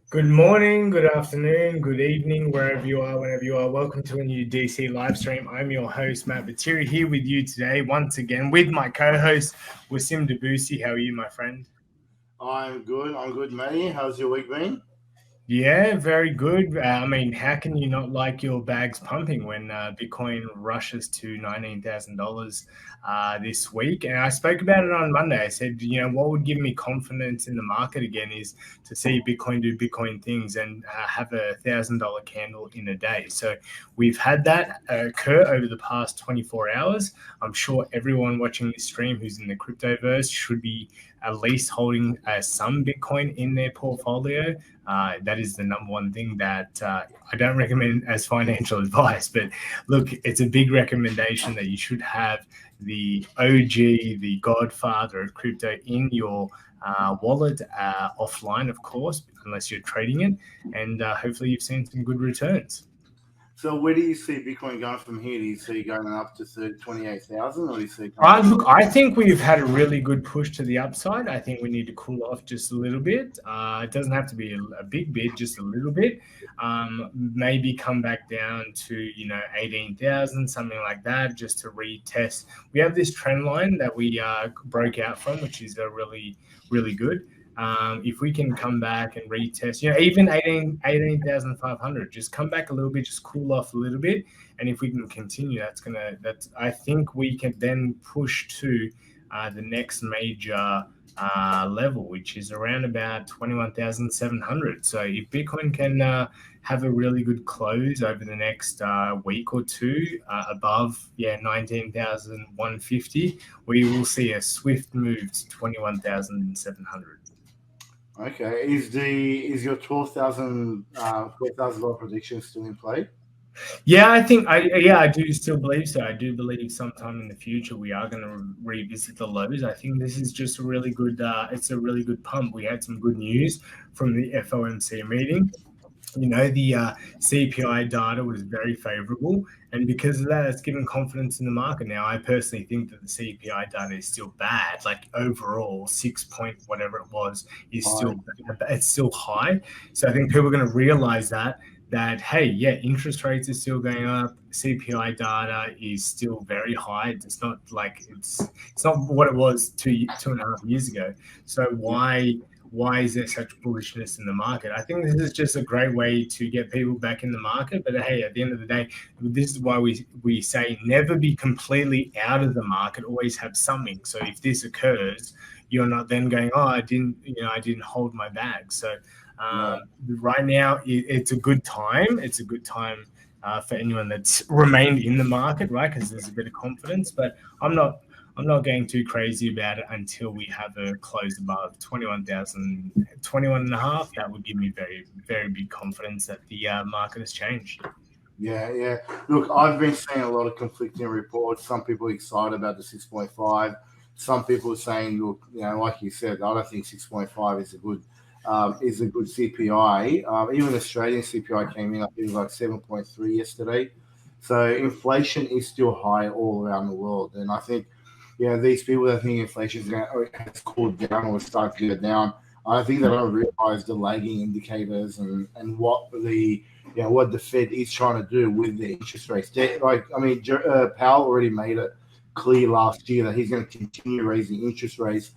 Good morning, good afternoon, good evening, wherever you are, whenever you are. Welcome to a new DC live stream. I'm your host, Matt Batiri, here with you today, once again, with my co-host, Wasim Debussy. How are you, my friend? I'm good, Matty. How's your week been? Yeah, very good. I mean, how can you not like your bags pumping when Bitcoin rushes to $19,000 this week? And I spoke about it on Monday. I said, what would give me confidence in the market again is to see Bitcoin do Bitcoin things and have $1,000 candle in a day. So we've had that occur over the past 24 hours. I'm sure everyone watching this stream who's in the cryptoverse should be at least holding some Bitcoin in their portfolio. That is the number one thing that I don't recommend as financial advice, but look, it's a big recommendation that you should have the OG, the godfather of crypto in your wallet, offline, of course, unless you're trading it, and hopefully you've seen some good returns. So where do you see Bitcoin going from here? Do you see it going up to 28,000, or do you see it Look, I think we've had a really good push to the upside. I think we need to cool off just a little bit. It doesn't have to be a big bit, just a little bit. Maybe come back down to 18,000, something like that, just to retest. We have this trend line that we broke out from, which is really, really good. If we can come back and retest, even 18,500, just come back a little bit, just cool off a little bit. And if we can continue, I think we can then push to the next major level, which is around about 21,700. So if Bitcoin can have a really good close over the next week or two above 19,150, we will see a swift move to 21,700. Okay, is your $12,000 prediction still in play? Yeah, I do still believe so. I do believe sometime in the future we are going to revisit the lows. I think this is just a really good. It's a really good pump. We had some good news from the FOMC meeting. The CPI data was very favorable, and because of that, it's given confidence in the market. Now, I personally think that the CPI data is still bad. Like overall, 6 point whatever it was is still high. So I think people are going to realize that hey, interest rates are still going up. CPI data is still very high. It's not like it's not what it was 2.5 years ago. So why is there such bullishness in the market? I think this is just a great way to get people back in the market. But hey, at the end of the day, this is why we say never be completely out of the market. Always have something. So if this occurs, you're not then going, oh, I didn't hold my bag. So right now, it's a good time. It's a good time for anyone that's remained in the market, right? Because there's a bit of confidence. But I'm not going too crazy about it until we have a close above 21,000, 21.5. That would give me very, very big confidence that the market has changed. Yeah. Look, I've been seeing a lot of conflicting reports. Some people are excited about the 6.5. Some people are saying, look, like you said, I don't think 6.5 is a good CPI. Even Australian CPI came in, I think, like 7.3 yesterday. So inflation is still high all around the world, and I think these people that think inflation has cooled down or started to go down, I think they don't realize the lagging indicators and what what the Fed is trying to do with the interest rates. Powell already made it clear last year that he's going to continue raising interest rates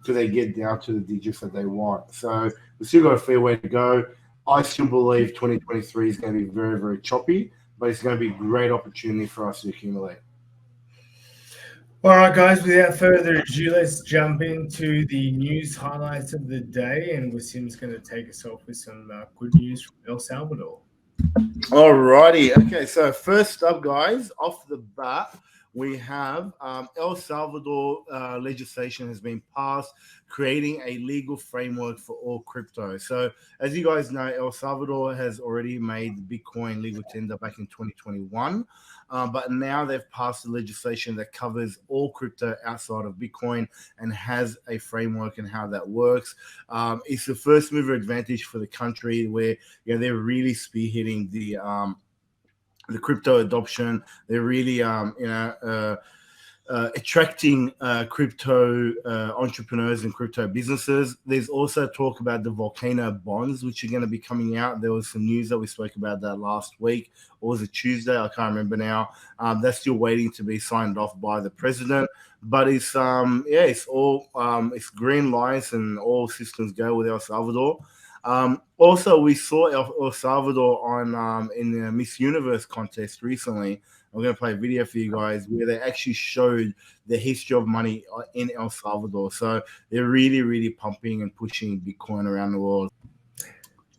till they get down to the digits that they want. So we've still got a fair way to go. I still believe 2023 is going to be very, very choppy, but it's going to be a great opportunity for us to accumulate. All right, guys, without further ado, let's jump into the news highlights of the day. And Wasim's going to take us off with some good news from El Salvador. Alrighty. Okay, so first up, guys, off the bat, we have El Salvador legislation has been passed, creating a legal framework for all crypto. So, as you guys know, El Salvador has already made Bitcoin legal tender back in 2021, but now they've passed the legislation that covers all crypto outside of Bitcoin and has a framework and how that works. It's the first mover advantage for the country where they're really spearheading the crypto adoption. They're really attracting crypto entrepreneurs and crypto businesses. There's also talk about the volcano bonds, which are going to be coming out. There was some news that we spoke about that last week, or was it Tuesday? I can't remember now. That's still waiting to be signed off by the president. But it's it's all it's green lights and all systems go with El Salvador. Also, we saw El Salvador on in the Miss Universe contest recently. I'm going to play a video for you guys where they actually showed the history of money in El Salvador. So they're really, really pumping and pushing Bitcoin around the world.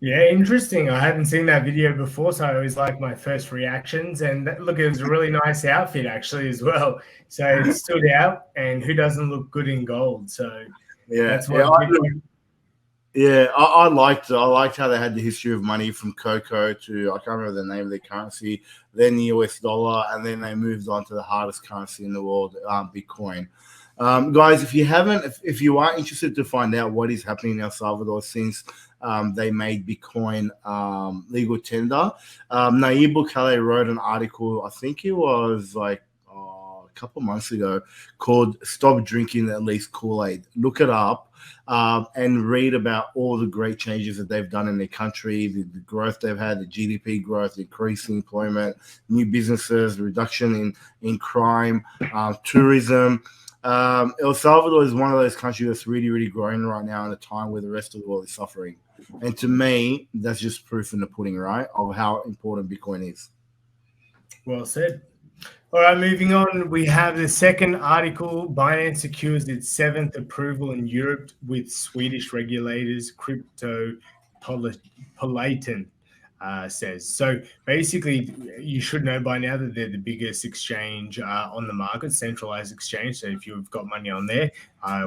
Yeah, interesting. I hadn't seen that video before, so I always like my first reactions. And look, it was a really nice outfit actually as well. So it stood out, and who doesn't look good in gold? So that's what I liked it. I liked how they had the history of money from Coco to, I can't remember the name of their currency, then the US dollar, and then they moved on to the hardest currency in the world, Bitcoin. Guys, if you are interested to find out what is happening in El Salvador since they made Bitcoin legal tender, Nayib Bukele wrote an article, I think it was like a couple months ago, called "Stop Drinking at Least Kool-Aid." Look it up. And read about all the great changes that they've done in their country, the growth they've had, the GDP growth, increasing employment, new businesses, reduction in crime, tourism. El Salvador is one of those countries that's really, really growing right now in a time where the rest of the world is suffering. And to me, that's just proof in the pudding, right, of how important Bitcoin is. Well said. All right, moving on. We have the second article. Binance secures its 7th approval in Europe with Swedish regulators, Cryptopolitan says. So basically, you should know by now that they're the biggest exchange on the market, centralized exchange. So if you've got money on there,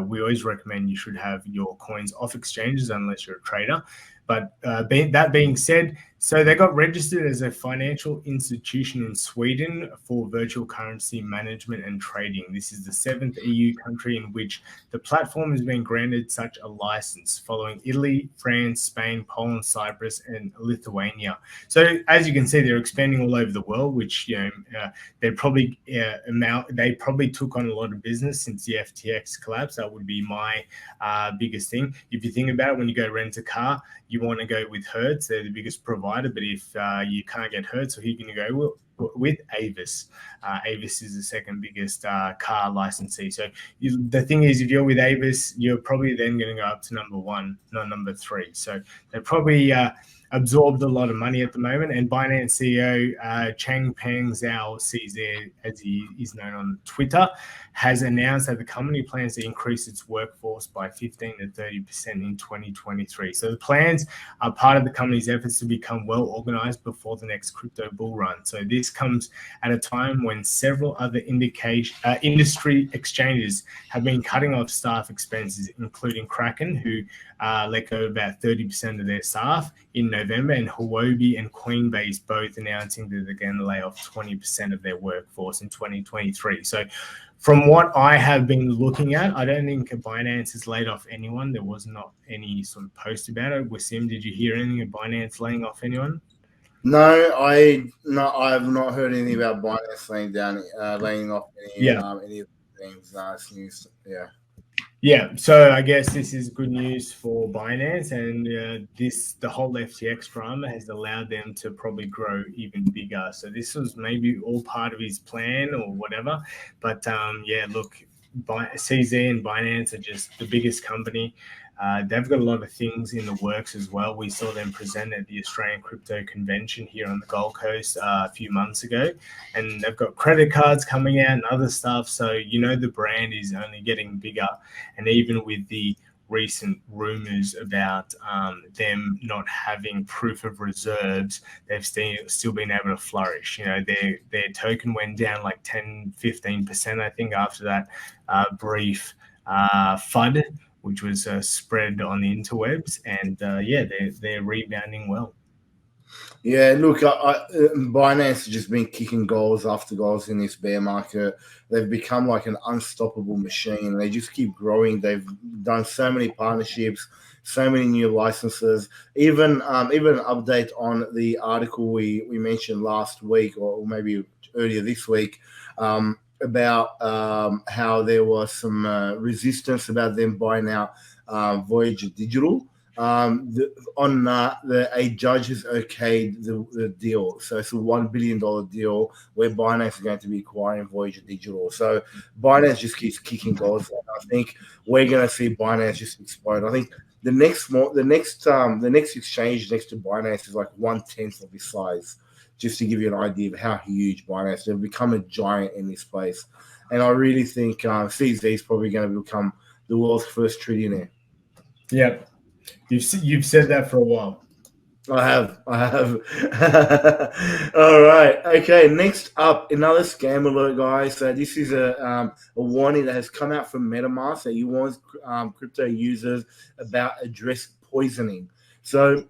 we always recommend you should have your coins off exchanges unless you're a trader. But that being said, so they got registered as a financial institution in Sweden for virtual currency management and trading. This is the 7th EU country in which the platform has been granted such a license, following Italy, France, Spain, Poland, Cyprus, and Lithuania. So as you can see, they're expanding all over the world, which they probably took on a lot of business since the FTX collapse. That would be my biggest thing. If you think about it, when you go rent a car, you want to go with Hertz. They're the biggest provider. But if you can't get Hertz, so who can you go with? Avis. Avis is the second biggest car licensee. So the thing is, if you're with Avis, you're probably then going to go up to number 1, not number 3. So they probably absorbed a lot of money at the moment. And Binance CEO Changpeng Zhao, CZ, as he is known on Twitter, has announced that the company plans to increase its workforce by 15 to 30% in 2023. So the plans are part of the company's efforts to become well organized before the next crypto bull run. So this comes at a time when several other industry exchanges have been cutting off staff expenses, including Kraken, who let go about 30% of their staff in November, and Huobi and Coinbase both announcing that they're going to lay off 20% of their workforce in 2023. So from what I have been looking at, I don't think Binance has laid off anyone. There was not any sort of post about it. Wasim, did you hear anything of Binance laying off anyone? No, I have not heard anything about Binance laying off any of the things. Yeah, so I guess this is good news for Binance, and the whole FTX drama has allowed them to probably grow even bigger. So this was maybe all part of his plan or whatever. But look, CZ and Binance are just the biggest company. They've got a lot of things in the works as well. We saw them present at the Australian Crypto Convention here on the Gold Coast a few months ago, and they've got credit cards coming out and other stuff. So the brand is only getting bigger, and even with the recent rumors about them not having proof of reserves, they've still been able to flourish. You know, their token went down like 10-15%, I think, after that brief FUD, which was spread on the interwebs, and yeah, they're rebounding well. Yeah, look, Binance has just been kicking goals after goals in this bear market. They've become like an unstoppable machine. They just keep growing. They've done so many partnerships, so many new licenses. Even an update on the article we mentioned last week, or maybe earlier this week, about how there was some resistance about them buying out Voyager Digital. A judge has okayed the deal. So it's a $1 billion deal where Binance is going to be acquiring Voyager Digital. So Binance just keeps kicking goals. And I think we're going to see Binance just explode. I think the next exchange next to Binance is like 1/10 of this size, just to give you an idea of how huge Binance is. They've become a giant in this space. And I really think CZ is probably going to become the world's first trillionaire. Yeah. You've said that for a while. I have. All right. Okay. Next up, another scam alert, guys. So this is a warning that has come out from MetaMask that you warns crypto users about address poisoning. So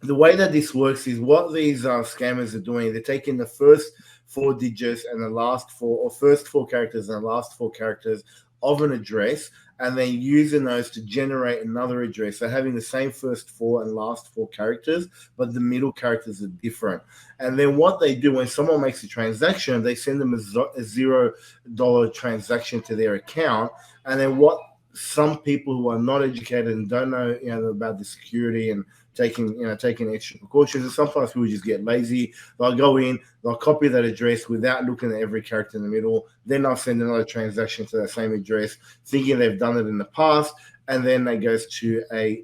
the way that this works is what these scammers are doing. They're taking the first 4 digits and the last 4, or first 4 characters and the last 4 characters of an address, and then using those to generate another address. So having the same first 4 and last 4 characters, but the middle characters are different. And then what they do when someone makes a transaction, they send them a $0 transaction to their account. And then what some people who are not educated and don't know, about the security and taking extra precautions, and sometimes people just get lazy. They'll go in, they'll copy that address without looking at every character in the middle. Then they'll send another transaction to that same address, thinking they've done it in the past, and then that goes to a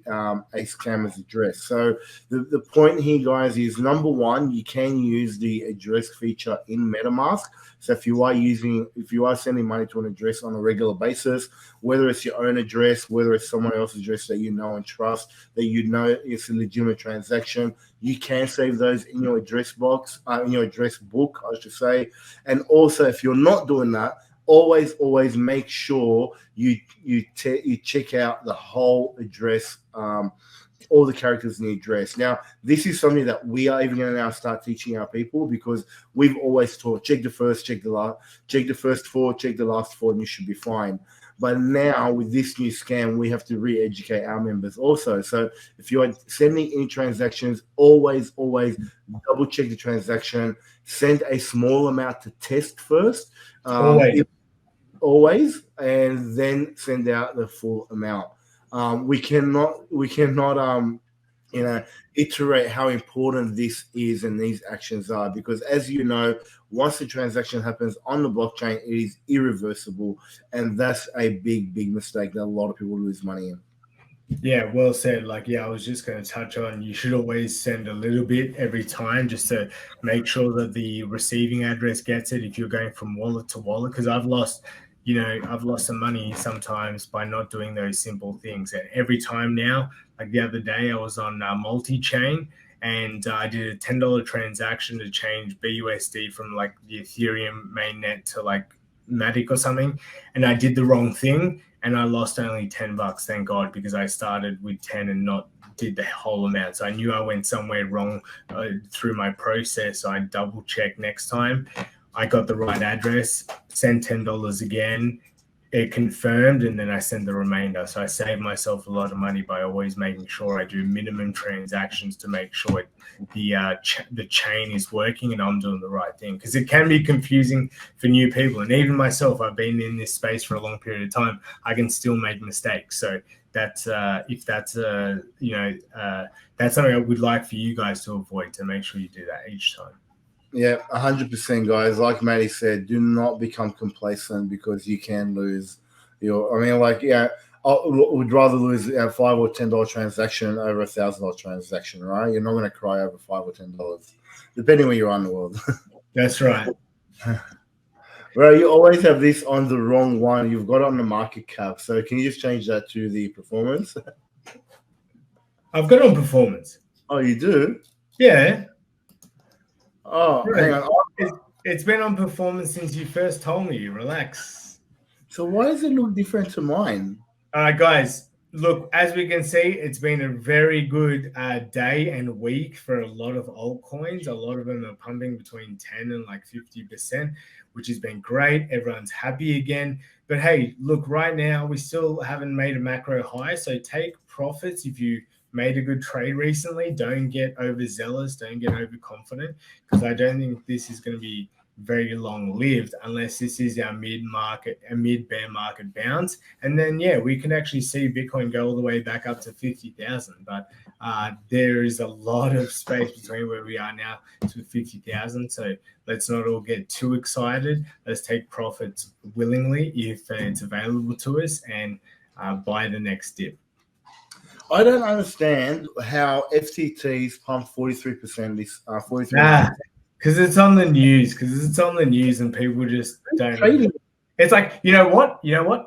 scammer's address. So the point here, guys, is number one, you can use the address feature in MetaMask. So if you are sending money to an address on a regular basis, whether it's your own address, whether it's someone else's address that you know and trust, that you know it's a legitimate transaction, you can save those in your address box, in your address book, I should say. And also, if you're not doing that, always make sure you check out the whole address, all the characters in the address. Now, this is something that we are even going to now start teaching our people, because we've always taught check the first, check the last, check the first 4, check the last 4, and you should be fine. But now with this new scam, we have to re-educate our members also. So if you are sending any transactions, always double check the transaction. Send a small amount to test first. Always, and then send out the full amount. We cannot iterate how important this is and these actions are, because as you know, once the transaction happens on the blockchain, it is irreversible, and that's a big mistake that a lot of people lose money in. Yeah, well said. I was just going to touch on, you should always send a little bit every time, just to make sure that the receiving address gets it if you're going from wallet to wallet, because I've lost some money sometimes by not doing those simple things. And every time now, like the other day, I was on multi-chain, and I did a $10 transaction to change BUSD from like the Ethereum mainnet to like Matic or something, and I did the wrong thing, and I lost only $10, thank God, because I started with 10 and not did the whole amount. So I knew I went somewhere wrong through my process. So I double checked next time. I got the right address, sent $10 again, it confirmed, and then I sent the remainder. So I saved myself a lot of money by always making sure I do minimum transactions to make sure the chain is working and I'm doing the right thing. Because it can be confusing for new people. And even myself, I've been in this space for a long period of time. I can still make mistakes. So that's that's something I would like for you guys to avoid, to make sure you do that each time. Yeah, 100%, guys. Like Matty said, do not become complacent, because you can lose I would rather lose a $5 or $10 transaction over a $1,000 transaction, right? You're not going to cry over $5 or $10, depending where you are in the world. That's right. Well, you always have this on the wrong one. You've got it on the market cap. So can you just change that to the performance? I've got it on performance. Oh, you do? Yeah. Oh, hang on. It's been on performance since you first told me. Relax. So why does it look different to mine? All right, guys. Look, as we can see, it's been a very good day and week for a lot of altcoins. A lot of them are pumping between 10 and like 50%, which has been great. Everyone's happy again. But hey, look, right now we still haven't made a macro high. So take profits if you made a good trade recently. Don't get overzealous. Don't get overconfident, because I don't think this is going to be very long lived unless this is our mid bear market bounce, and then we can actually see Bitcoin go all the way back up to 50,000. But there is a lot of space between where we are now to 50,000, so let's not all get too excited. Let's take profits willingly if it's available to us, and buy the next dip. I don't understand how FTTs pump 43%. This 43%. Because it's on the news. And people just don't. It's like, you know what?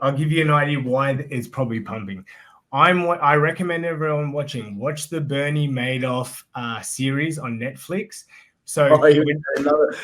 I'll give you an idea why it's probably pumping. I recommend everyone watch the Bernie Madoff series on Netflix. So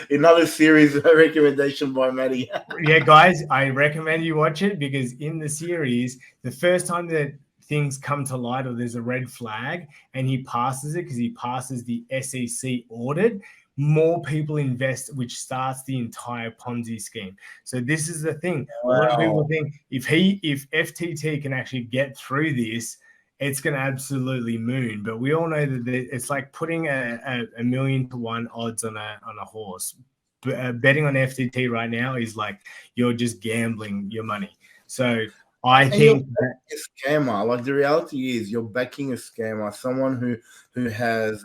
another series recommendation by Maddie. Yeah, guys, I recommend you watch it, because in the series, the first time that things come to light or there's a red flag and he passes it, because he passes the SEC audit, more people invest, which starts the entire Ponzi scheme. So this is the thing. Wow. A lot of people think if FTT can actually get through this, it's going to absolutely moon. But we all know that it's like putting a 1,000,000 to 1 odds on a horse. Betting on FTT right now is like you're just gambling your money. So I think a scammer. Like, the reality is, you're backing a scammer, someone who has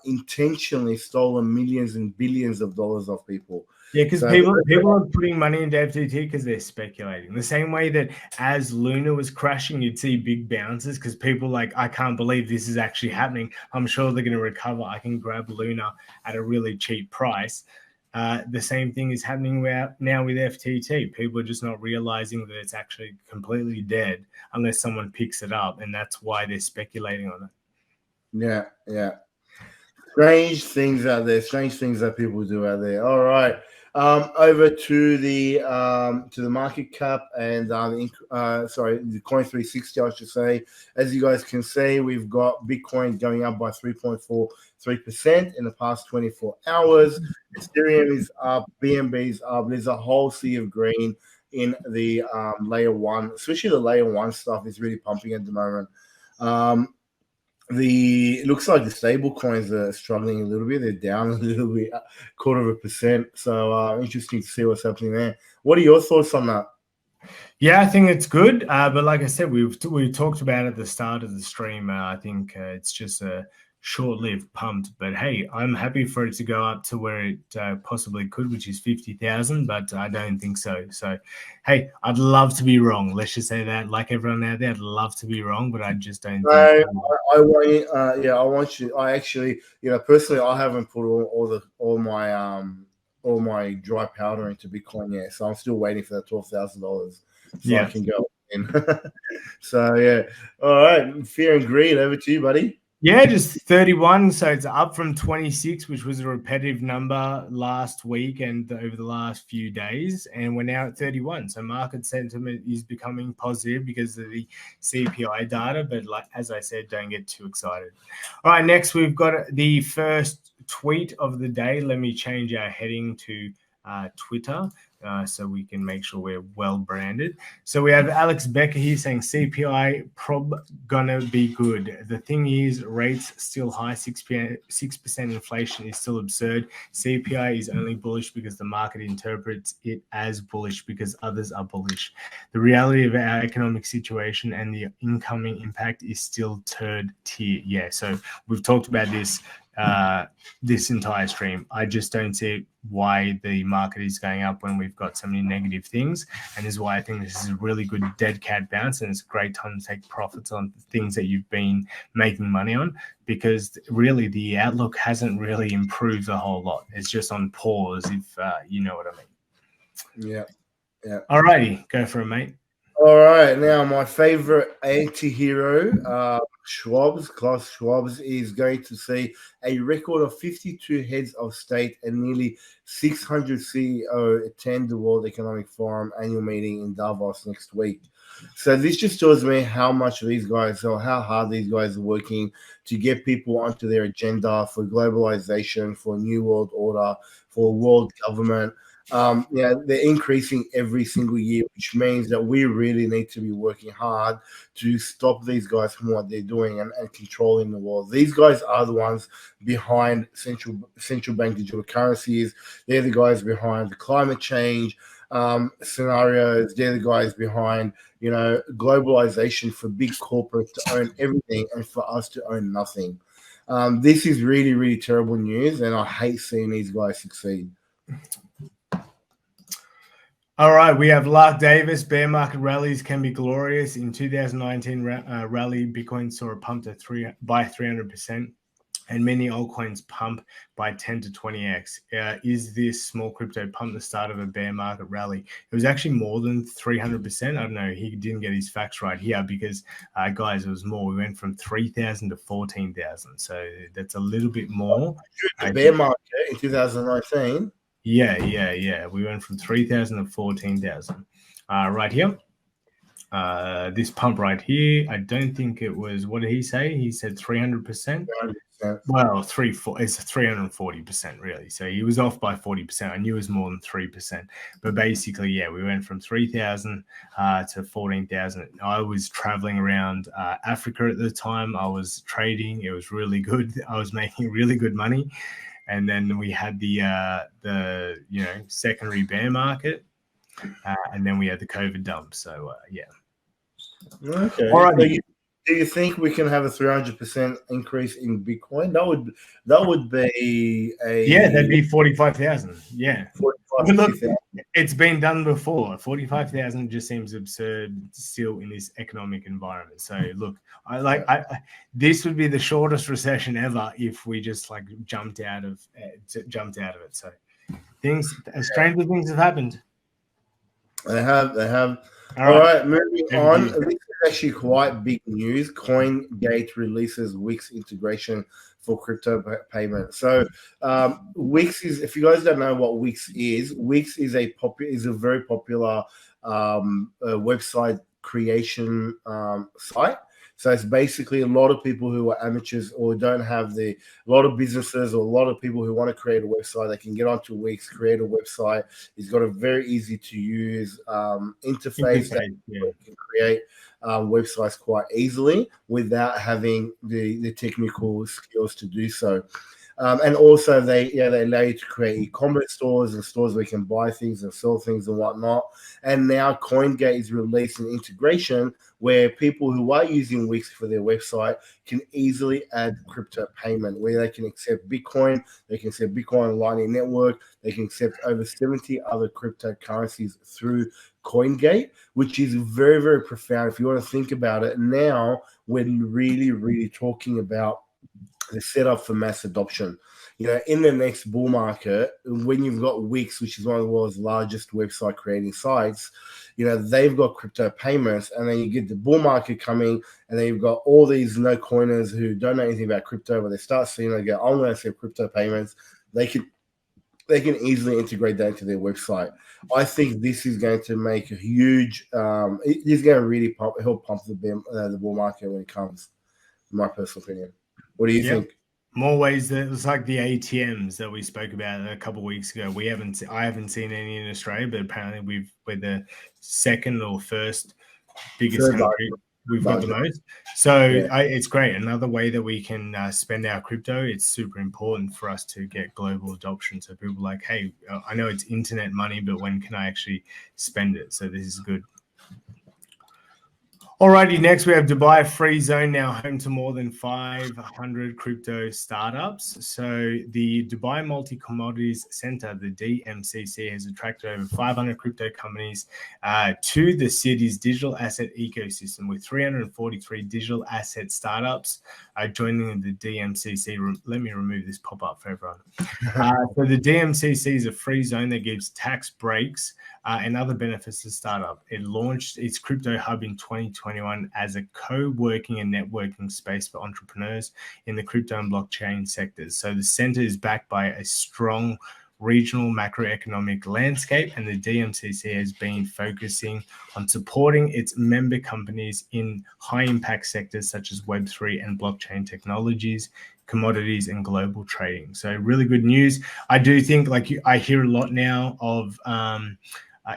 intentionally stolen millions and billions of dollars off people. Yeah, because people are putting money into FTT because they're speculating. The same way that as Luna was crashing, you'd see big bounces because people like, I can't believe this is actually happening. I'm sure they're going to recover. I can grab Luna at a really cheap price. The same thing is happening now with FTT. People are just not realizing that it's actually completely dead unless someone picks it up, and that's why they're speculating on it. Yeah. Strange things out there. Strange things that people do out there. All right. Over to the market cap and the Coin360, I should say. As you guys can see, we've got Bitcoin going up by 3.43% in the past 24 hours. Ethereum is up, BNB is up. There's a whole sea of green in the layer one, especially the layer one stuff is really pumping at the moment. It looks like the stable coins are struggling a little bit. They're down a little bit, 0.25%. So interesting to see what's happening there. What are your thoughts on that? Yeah, I think it's good. But like I said, we talked about it at the start of the stream. I think it's just a short-lived pumped. But hey, I'm happy for it to go up to where it possibly could, which is 50,000. But I don't think so. So hey, I'd love to be wrong. Let's just say that. Like everyone out there, I'd love to be wrong, but I just don't. I want you. I actually, personally, I haven't put all my dry powder into Bitcoin yet, so I'm still waiting for that $12,000 so I can go in. So yeah, all right. Fear and greed, over to you, buddy. Yeah, just 31. So it's up from 26, which was a repetitive number last week and over the last few days. And we're now at 31. So market sentiment is becoming positive because of the CPI data. But like, as I said, don't get too excited. All right, next we've got the first tweet of the day. Let me change our heading to Twitter. So we can make sure we're well branded. So we have Alex Becker here saying CPI prob gonna be good. The thing is, rates still high, 6% inflation is still absurd. CPI is only bullish because the market interprets it as bullish because others are bullish. The reality of our economic situation and the incoming impact is still third tier. Yeah, so we've talked about this this entire stream. I just don't see why the market is going up when we've got so many negative things, and this is why I think this is a really good dead cat bounce, and it's a great time to take profits on things that you've been making money on, because really the outlook hasn't really improved a whole lot. It's just on pause, if you know what I mean. Yeah. All righty, go for it, mate. All right, now my favorite anti-hero, Klaus Schwab's, is going to see a record of 52 heads of state and nearly 600 CEO attend the World Economic Forum annual meeting in Davos next week. So this just shows me how much these guys, or how hard these guys are working to get people onto their agenda for globalization, for a new world order, for world government. They're increasing every single year, which means that we really need to be working hard to stop these guys from what they're doing and controlling the world. These guys are the ones behind central bank digital currencies. They're the guys behind the climate change scenarios. They're the guys behind, globalization for big corporates to own everything and for us to own nothing. This is really, really terrible news, and I hate seeing these guys succeed. All right, we have Lark Davis. Bear market rallies can be glorious. In 2019 rally, Bitcoin saw a pump by 300%, and many altcoins pump by 10 to 20x. Is this small crypto pump the start of a bear market rally? It was actually more than 300%. I don't know. He didn't get his facts right here because, guys, it was more. We went from 3,000 to 14,000. So that's a little bit more. The bear market in 2019. Yeah. We went from 3,000 to 14,000. Right here. This pump right here, I don't think it was, what did he say? He said 300%. Well, it's 340% really. So he was off by 40%. I knew it was more than 3%. But basically, yeah, we went from 3,000 to 14,000. I was traveling around Africa at the time. I was trading. It was really good. I was making really good money. And then we had the secondary bear market, and then we had the COVID dump. So yeah. Okay. All right. So do you think we can have a 300% increase in Bitcoin? That would be that'd be 45,000. Yeah. 45,000. Look, it's been done before. 45,000 just seems absurd still in this economic environment. So look, this would be the shortest recession ever if we just jumped out of it. So stranger things have happened. They have. All right, moving on. This is actually quite big news. CoinGate releases Wix integration for crypto payment. So Wix is, if you guys don't know what Wix is a very popular website creation site. So it's basically a lot of people who are amateurs or don't have a lot of businesses or a lot of people who want to create a website. They can get onto Wix, create a website. It's got a very easy to use interface that you can create websites quite easily without having the technical skills to do so. And also they allow you to create e-commerce stores and stores where you can buy things and sell things and whatnot. And now CoinGate is releasing integration where people who are using Wix for their website can easily add crypto payment, where they can accept Bitcoin, they can accept Bitcoin Lightning Network, they can accept over 70 other cryptocurrencies through CoinGate, which is very, very profound. If you want to think about it, now we're really, really talking about the setup for mass adoption. In the next bull market, when you've got Wix, which is one of the world's largest website creating sites, they've got crypto payments, and then you get the bull market coming, and then you've got all these no coiners who don't know anything about crypto, but they start seeing, they go, I'm going to accept crypto payments. They can easily integrate that into their website. I think this is going to make a huge, it's going to really help pump the bull market when it comes, in my personal opinion. What do you think? More ways that it's like the ATMs that we spoke about a couple of weeks ago. I haven't seen any in Australia, but apparently we're the second or first biggest country. We've got the most. So it's great. Another way that we can spend our crypto. It's super important for us to get global adoption. So people are like, hey, I know it's internet money, but when can I actually spend it? So this is good. Alrighty, next we have Dubai Free Zone, now home to more than 500 crypto startups. So the Dubai Multi-Commodities Center, the DMCC, has attracted over 500 crypto companies to the city's digital asset ecosystem, with 343 digital asset startups joining the DMCC. Let me remove this pop-up for everyone. So the DMCC is a free zone that gives tax breaks and other benefits to startup. It launched its crypto hub in 2021 as a co-working and networking space for entrepreneurs in the crypto and blockchain sectors. So the center is backed by a strong regional macroeconomic landscape, and the DMCC has been focusing on supporting its member companies in high-impact sectors such as Web3 and blockchain technologies, commodities, and global trading. So really good news. I do think, like, I hear a lot now of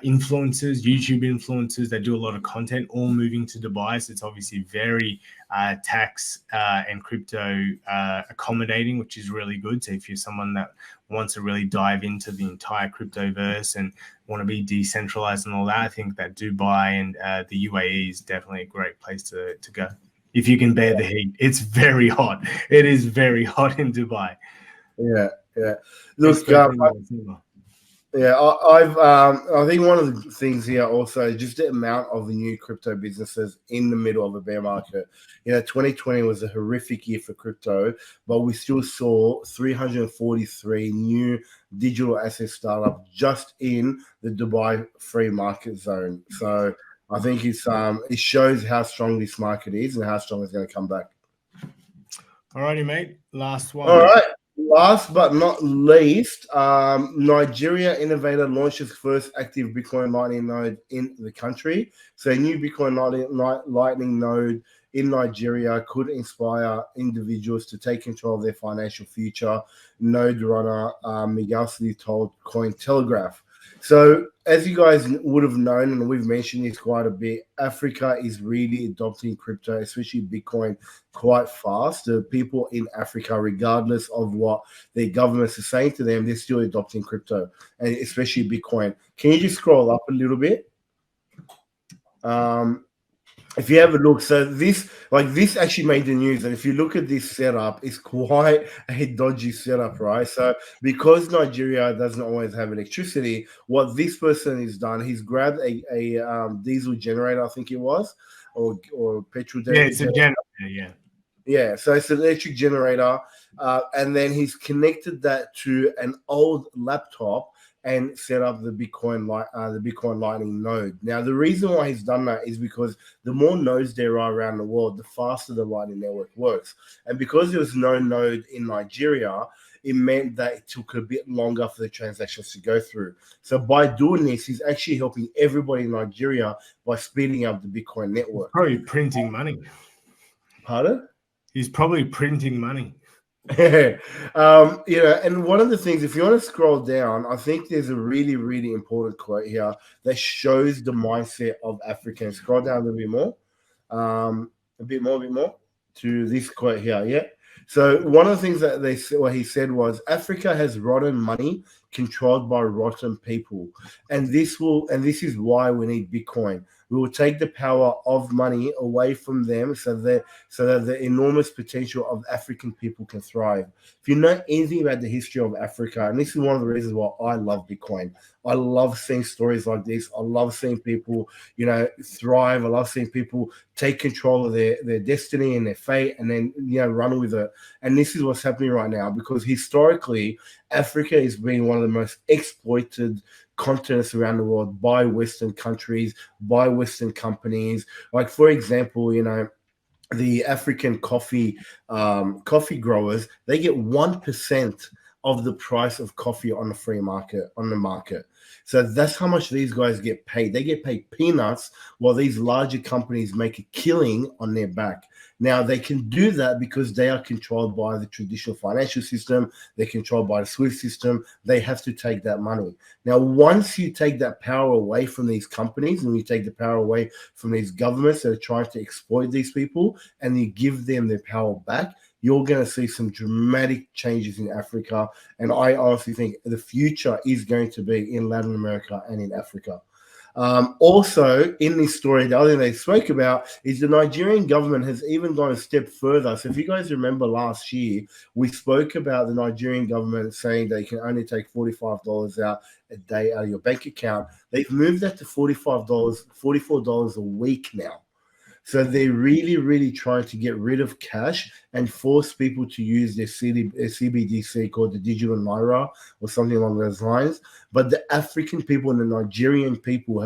influencers, YouTube influencers that do a lot of content, all moving to Dubai. So it's obviously very tax and crypto accommodating, which is really good. So if you're someone that wants to really dive into the entire cryptoverse and want to be decentralized and all that, I think that Dubai and the UAE is definitely a great place to go. If you can bear the heat. It's very hot. It is very hot in Dubai. Yeah. Look, yeah, I think one of the things here also is just the amount of new crypto businesses in the middle of a bear market. 2020 was a horrific year for crypto, but we still saw 343 new digital asset startups just in the Dubai free market zone. So I think it shows how strong this market is and how strong it's going to come back. All righty, mate. Last one. All right. Last but not least, Nigeria innovator launched its first active Bitcoin Lightning node in the country. So a new Bitcoin Lightning node in Nigeria could inspire individuals to take control of their financial future, node runner Miguel told Cointelegraph. So as you guys would have known, and we've mentioned this quite a bit, Africa is really adopting crypto, especially Bitcoin, quite fast. The people in Africa, regardless of what their governments are saying to them, they're still adopting crypto, and especially Bitcoin. Can you just scroll up a little bit? If you have a look, so this actually made the news, and if you look at this setup, it's quite a dodgy setup, right? So because Nigeria doesn't always have electricity, what this person has done, he's grabbed a diesel generator, I think it was, or petrol generator. Yeah, it's a generator, yeah. So it's an electric generator, and then he's connected that to an old laptop and set up the Bitcoin Lightning node. Now, the reason why he's done that is because the more nodes there are around the world, the faster the Lightning Network works. And because there was no node in Nigeria, it meant that it took a bit longer for the transactions to go through. So by doing this, he's actually helping everybody in Nigeria by speeding up the Bitcoin network. Probably printing money. Pardon? He's probably printing money. And one of the things, if you want to scroll down, I think there's a really, really important quote here that shows the mindset of Africans. Scroll down a little bit more, a bit more to this quote here. Yeah. So one of the things that what he said was, Africa has rotten money controlled by rotten people, and this is why we need Bitcoin. We will take the power of money away from them so that the enormous potential of African people can thrive. If you know anything about the history of Africa, and this is one of the reasons why I love Bitcoin, I love seeing stories like this. I love seeing people, thrive. I love seeing people take control of their destiny and their fate, and then, run with it. And this is what's happening right now, because historically, Africa has been one of the most exploited continents around the world by Western countries, by Western companies. Like, for example, the African coffee growers, they get 1% of the price of coffee on the market. So that's how much these guys get paid. They get paid peanuts while these larger companies make a killing on their back. Now, they can do that because they are controlled by the traditional financial system. They're controlled by the SWIFT system. They have to take that money. Now, once you take that power away from these companies and you take the power away from these governments that are trying to exploit these people, and you give them their power back, you're going to see some dramatic changes in Africa. And I honestly think the future is going to be in Latin America and in Africa. Also, in this story, the other thing they spoke about is the Nigerian government has even gone a step further. So if you guys remember last year, we spoke about the Nigerian government saying they can only take $45 out a day out of your bank account. They've moved that to $44 a week now. So they're really, really trying to get rid of cash and force people to use their CBDC called the digital naira or something along those lines. But the African people and the Nigerian people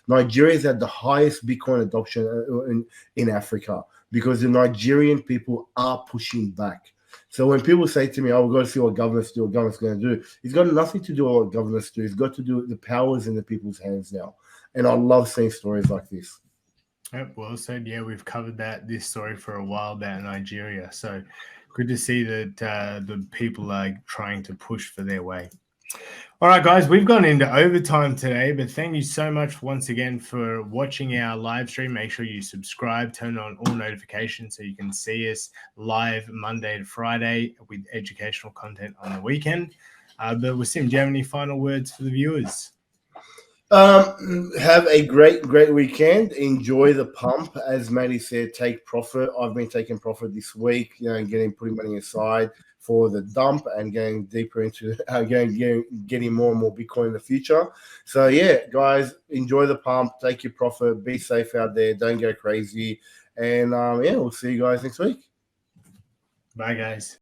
Nigeria's had the highest Bitcoin adoption in Africa because the Nigerian people are pushing back. So when people say to me, "Oh, we've got to see what governments do, what government's going to do," it's got nothing to do with what governments do. It's got to do with the powers in the people's hands now. And I love seeing stories like this. Yep, well said. Yeah, we've covered this story for a while about Nigeria. So good to see that the people are trying to push for their way. All right, guys, we've gone into overtime today, but thank you so much once again for watching our live stream. Make sure you subscribe, turn on all notifications so you can see us live Monday to Friday with educational content on the weekend. But Wasim, do you have any final words for the viewers? Have a great weekend. Enjoy the pump. As Matty said, take profit. I've been taking profit this week, and putting money aside for the dump and getting deeper into getting more and more Bitcoin in the future. So yeah, guys, enjoy the pump, take your profit, be safe out there, don't go crazy. And we'll see you guys next week. Bye, guys.